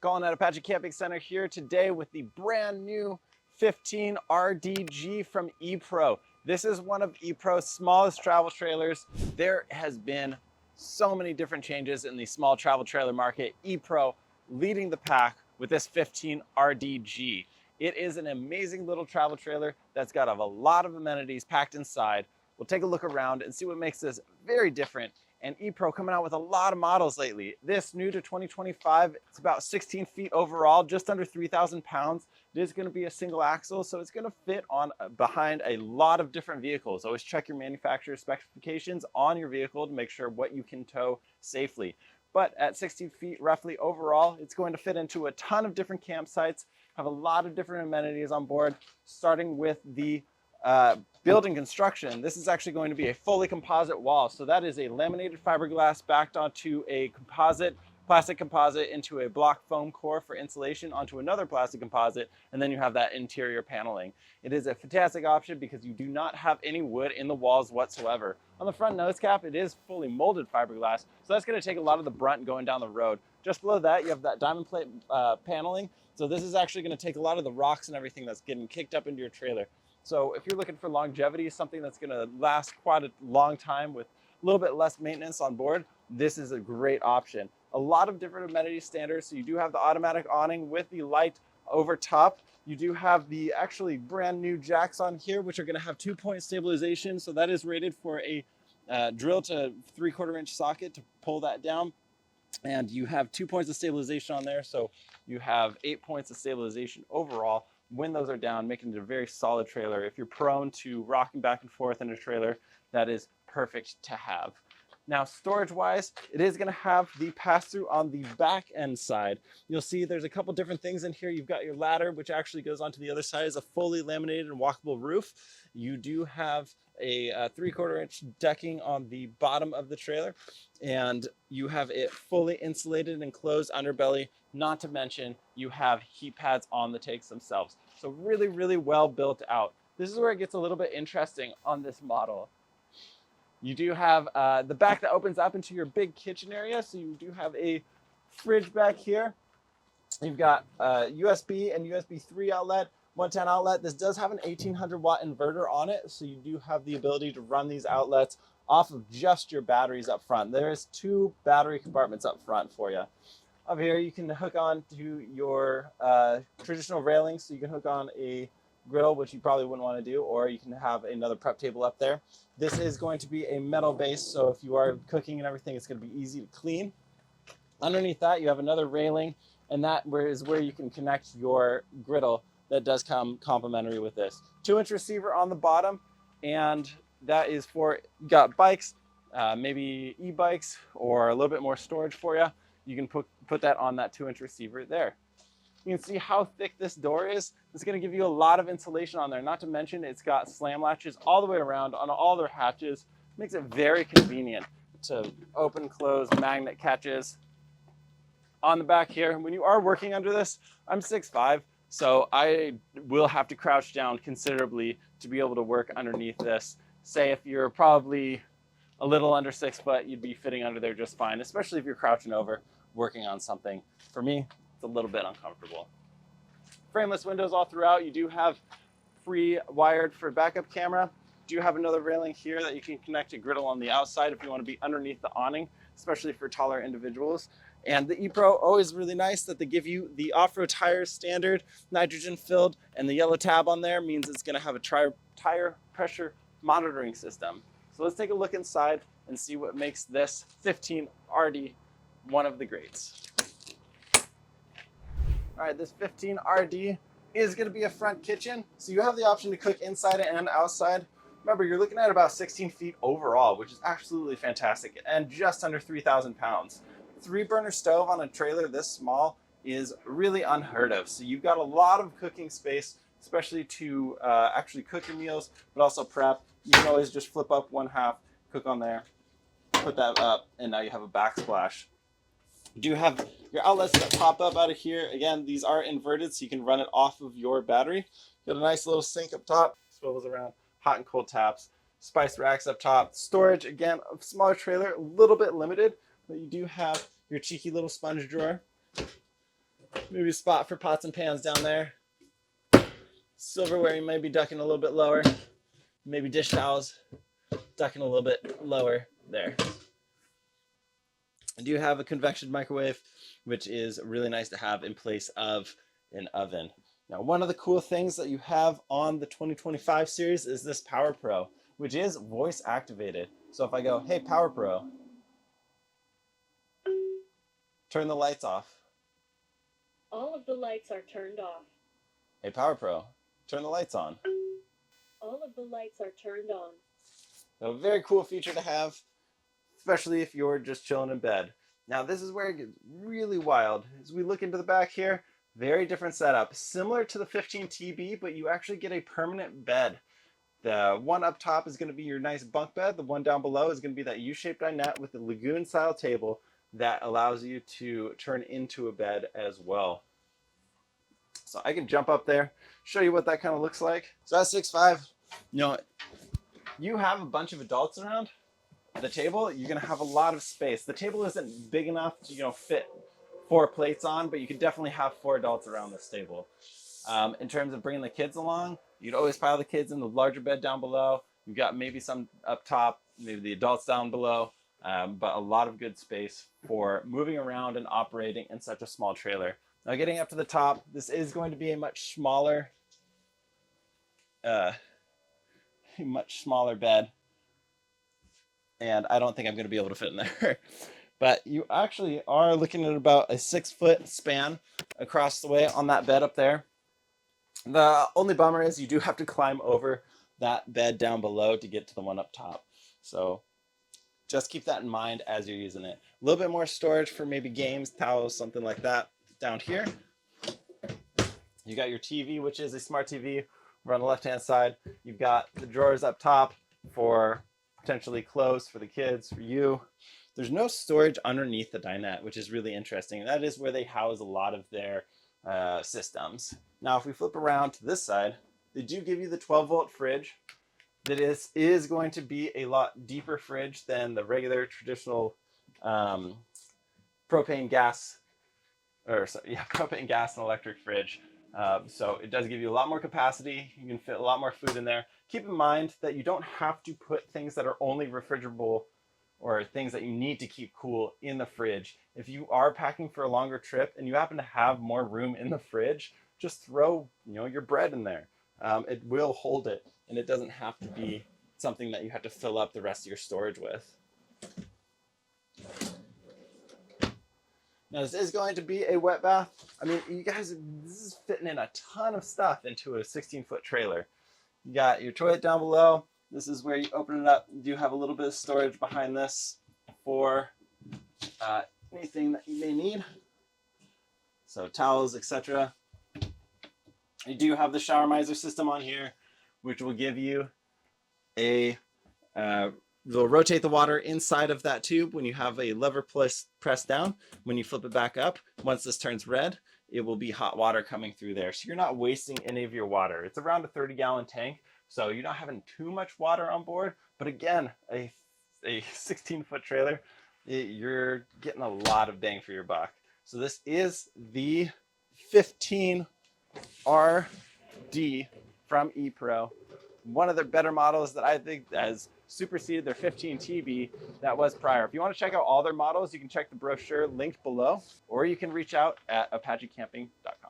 Colin at Apache Camping Center here today with the brand new 15 RDG from ePro. This is one of ePro's smallest travel trailers. There has been so many different changes in the small travel trailer market. ePro leading the pack with this 15 RDG. It is an amazing little travel trailer that's got a lot of amenities packed inside. We'll take a look around and see what makes this very different. And ePro coming out with a lot of models lately. This new to 2025, it's about 16 feet overall, just under 3,000 pounds. It is going to be a single axle, so it's going to fit on behind a lot of different vehicles. Always check your manufacturer specifications on your vehicle to make sure what you can tow safely. But at 16 feet roughly overall, it's going to fit into a ton of different campsites, have a lot of different amenities on board, starting with the building construction. This is actually going to be a fully composite wall. So that is a laminated fiberglass backed onto a plastic composite into a block foam core for insulation onto another plastic composite, and then you have that interior paneling. It is a fantastic option because you do not have any wood in the walls whatsoever. On the front nose cap, it is fully molded fiberglass, so that's going to take a lot of the brunt going down the road. Just below that, you have that diamond plate paneling. So this is actually going to take a lot of the rocks and everything that's getting kicked up into your trailer. So if you're looking for longevity, something that's going to last quite a long time with a little bit less maintenance on board, this is a great option. A lot of different amenity standards. So you do have the automatic awning with the light over top. You do have the actually brand new jacks on here, which are going to have 2-point stabilization. So that is rated for a drill to 3/4 inch socket to pull that down. And you have 2 points of stabilization on there. So you have 8 points of stabilization overall. When those are down, making it a very solid trailer. If you're prone to rocking back and forth in a trailer, that is perfect to have. Now, storage-wise, it is going to have the pass-through on the back end side. You'll see there's a couple different things in here. You've got your ladder, which actually goes onto the other side as a fully laminated and walkable roof. You do have a 3/4 inch decking on the bottom of the trailer, and you have it fully insulated and closed underbelly. Not to mention, you have heat pads on the takes themselves. So really, really well built out. This is where it gets a little bit interesting on this model. You do have the back that opens up into your big kitchen area. So you do have a fridge back here. You've got USB and USB 3 outlet, 110 outlet. This does have an 1800 watt inverter on it. So you do have the ability to run these outlets off of just your batteries up front. There is 2 battery compartments up front for you. Up here, you can hook on to your traditional railings. So you can hook on a griddle, which you probably wouldn't want to do, or you can have another prep table up there. This is going to be a metal base, so if you are cooking and everything, it's going to be easy to clean. Underneath that, you have another railing, and that is where you can connect your griddle that does come complementary with this. 2-inch receiver on the bottom, and that is for, you got bikes, maybe e-bikes, or a little bit more storage for you. You can put that on that 2-inch receiver there. You can see how thick this door is. It's going to give you a lot of insulation on there. Not to mention, it's got slam latches all the way around on all their hatches. Makes it very convenient to open, close, magnet catches. On the back here, when you are working under this, I'm 6'5", so I will have to crouch down considerably to be able to work underneath this. Say if you're probably a little under 6 foot, you'd be fitting under there just fine, especially if you're crouching over working on something. For me, a little bit uncomfortable. Frameless windows all throughout. You do have free wired for backup camera. You do have another railing here that you can connect a griddle on the outside if you want to be underneath the awning, especially for taller individuals. And the ePro, always really nice that they give you the off-road tires standard, nitrogen filled, and the yellow tab on there means it's going to have a tire pressure monitoring system. So let's take a look inside and see what makes this 15 RD one of the greats. All right, this 15 RD is going to be a front kitchen. So you have the option to cook inside and outside. Remember, you're looking at about 16 feet overall, which is absolutely fantastic, and just under 3,000 pounds. 3-burner stove on a trailer this small is really unheard of. So you've got a lot of cooking space, especially to actually cook your meals, but also prep. You can always just flip up one half, cook on there, put that up, and now you have a backsplash. You do have your outlets that pop up out of here. Again, these are inverted, so you can run it off of your battery. Got a nice little sink up top, swivels around, hot and cold taps, spice racks up top. Storage, again, a smaller trailer, a little bit limited, but you do have your cheeky little sponge drawer. Maybe a spot for pots and pans down there. Silverware you might be ducking a little bit lower. Maybe dish towels ducking a little bit lower there. I do have a convection microwave, which is really nice to have in place of an oven. Now, one of the cool things that you have on the 2025 series is this Power Pro, which is voice activated. So if I go, hey, Power Pro, turn the lights off. All of the lights are turned off. Hey, Power Pro, turn the lights on. All of the lights are turned on. So a very cool feature to have, especially if you're just chilling in bed. Now, this is where it gets really wild. As we look into the back here, very different setup. Similar to the 15 TB, but you actually get a permanent bed. The one up top is going to be your nice bunk bed. The one down below is going to be that U-shaped dinette with the lagoon-style table that allows you to turn into a bed as well. So I can jump up there, show you what that kind of looks like. So at 6'5", you know, you have a bunch of adults around the table, you're going to have a lot of space. The table isn't big enough to, fit 4 plates on, but you can definitely have 4 adults around this table. In terms of bringing the kids along, you'd always pile the kids in the larger bed down below. You've got maybe some up top, maybe the adults down below, but a lot of good space for moving around and operating in such a small trailer. Now, getting up to the top, this is going to be a much smaller bed, and I don't think I'm going to be able to fit in there. But you actually are looking at about a 6-foot span across the way on that bed up there. The only bummer is you do have to climb over that bed down below to get to the one up top. So just keep that in mind as you're using it. A little bit more storage for maybe games, towels, something like that down here. You got your TV, which is a smart TV. Over on the left-hand side, you've got the drawers up top for potentially clothes for the kids, for you. There's no storage underneath the dinette, which is really interesting. That is where they house a lot of their systems. Now, if we flip around to this side, they do give you the 12-volt fridge. That is going to be a lot deeper fridge than the regular traditional propane gas and electric fridge. So it does give you a lot more capacity. You can fit a lot more food in there. Keep in mind that you don't have to put things that are only refrigerables or things that you need to keep cool in the fridge. If you are packing for a longer trip and you happen to have more room in the fridge, just throw your bread in there. It will hold it, and it doesn't have to be something that you have to fill up the rest of your storage with. Now, this is going to be a wet bath. I mean, you guys, this is fitting in a ton of stuff into a 16-foot trailer. You got your toilet down below. This is where you open it up. You do have a little bit of storage behind this for anything that you may need. So towels, etc. You do have the shower miser system on here, which will give you a they'll rotate the water inside of that tube when you have a lever pressed down. When you flip it back up, once this turns red, it will be hot water coming through there. So you're not wasting any of your water. It's around a 30-gallon tank, so you're not having too much water on board. But again, a 16-foot trailer, you're getting a lot of bang for your buck. So this is the 15 RD from ePro. One of their better models that I think has superseded their 15 TB that was prior. If you want to check out all their models, you can check the brochure linked below, or you can reach out at apachecamping.com.